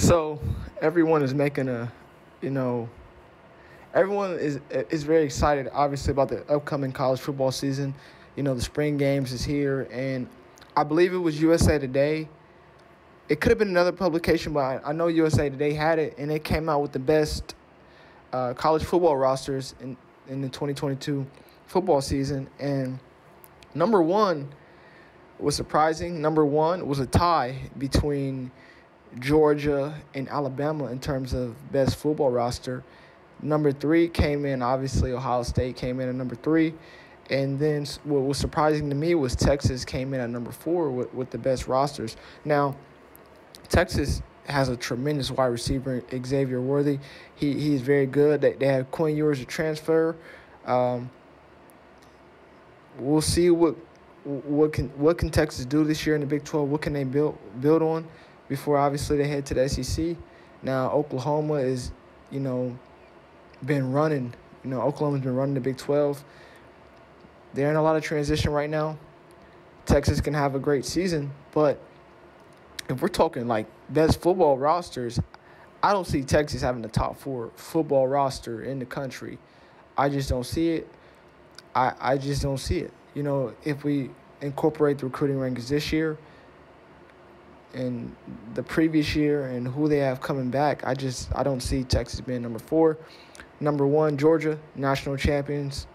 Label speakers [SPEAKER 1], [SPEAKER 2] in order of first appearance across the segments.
[SPEAKER 1] So everyone is making a, you know, everyone is very excited, obviously, about the upcoming college football season. The spring games is here, and I believe it was USA Today. It could have been another publication, but I know USA Today had it, and it came out with the best college football rosters in the 2022 football season. And number one was surprising. Number one was a tie between Georgia and Alabama in terms of best football roster. Number three came in, obviously, Ohio State came in at number three. And then what was surprising to me was Texas came in at number four with the best rosters. Now, Texas has a tremendous wide receiver, Xavier Worthy. He's very good. They have Quinn Ewers to transfer. We'll see what can Texas do this year in the Big 12. What can they build on before obviously they head to the SEC. Now Oklahoma is been running. Oklahoma's been running the Big 12. They're in a lot of transition right now. Texas can have a great season, but if we're talking like best football rosters, I don't see Texas having the top four football roster in the country. I just don't see it. I just don't see it. If we incorporate the recruiting rankings this year and the previous year and who they have coming back, I don't see Texas being number four. Number one, Georgia, national champions.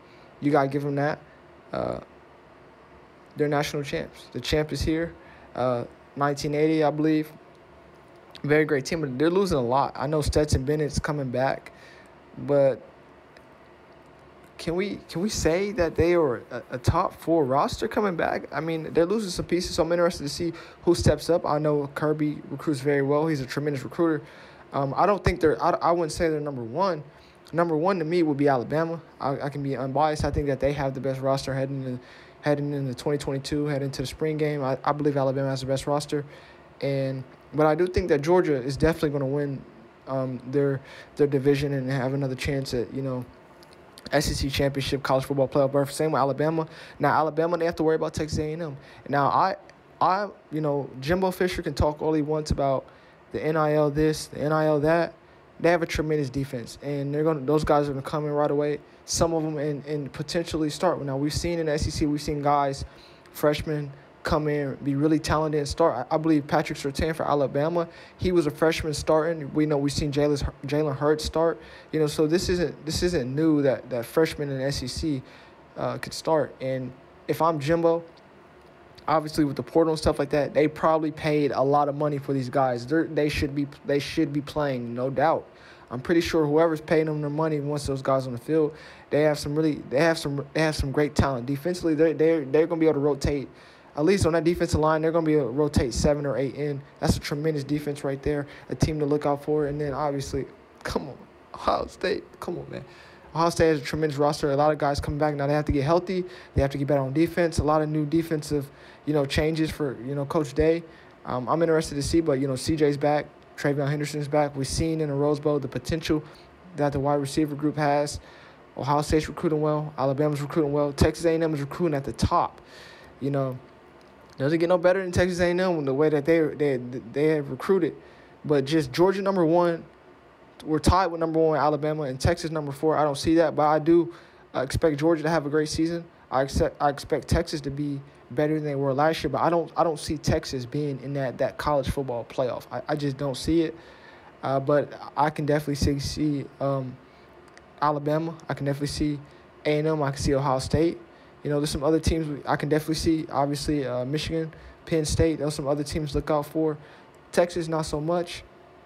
[SPEAKER 1] You got to give them that. They're national champs. The champ is here. 1980, I believe. Very great team, but they're losing a lot. I know Stetson Bennett's coming back, but can we say that they are a top four roster coming back? I mean, they're losing some pieces, so I'm interested to see who steps up. I know Kirby recruits very well. He's a tremendous recruiter. I don't think I wouldn't say they're number one. Number one to me would be Alabama. I can be unbiased. I think that they have the best roster heading into 2022, heading into the spring game. I believe Alabama has the best roster, but I do think that Georgia is definitely going to win their division and have another chance at SEC championship, college football playoff berth. Same with Alabama. Now Alabama, they have to worry about Texas A&M. Now Jimbo Fisher can talk all he wants about the NIL this, the NIL that. They have a tremendous defense, and those guys are going to come in right away. Some of them and potentially start. Now, we've seen in the SEC, we've seen guys, freshmen, come in, be really talented and start. I believe Patrick Surtain for Alabama, he was a freshman starting. We've seen Jalen Hurts start. So this isn't new that freshmen in the SEC could start. And if I'm Jimbo, obviously with the portal and stuff like that, they probably paid a lot of money for these guys. They should be playing, no doubt. I'm pretty sure whoever's paying them their money wants those guys on the field. They have some great talent defensively. They're going to be able to rotate. At least on that defensive line, they're going to be able to rotate 7 or 8 in. That's a tremendous defense right there. A team to look out for. And then obviously, come on, Ohio State. Come on, man. Ohio State has a tremendous roster. A lot of guys coming back. Now they have to get healthy. They have to get better on defense. A lot of new defensive, changes for, Coach Day. I'm interested to see, but, CJ's back. Travion Henderson's back. We've seen in the Rose Bowl the potential that the wide receiver group has. Ohio State's recruiting well. Alabama's recruiting well. Texas A&M is recruiting at the top. Doesn't get no better than Texas A&M the way that they have recruited. But just Georgia number one. We're tied with number one Alabama and Texas number four. I don't see that, but I do expect Georgia to have a great season. I expect Texas to be better than they were last year, but I don't see Texas being in that college football playoff. I just don't see it. But I can definitely see Alabama. I can definitely see A&M. I can see Ohio State. There's some other teams I can definitely see. Obviously, Michigan, Penn State. There's some other teams to look out for. Texas, not so much.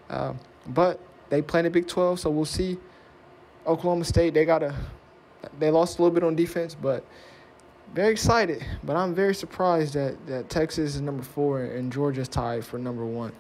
[SPEAKER 1] But they play in the Big 12, so we'll see. Oklahoma State, they lost a little bit on defense, but very excited. But I'm very surprised that Texas is number 4 and Georgia's tied for number 1.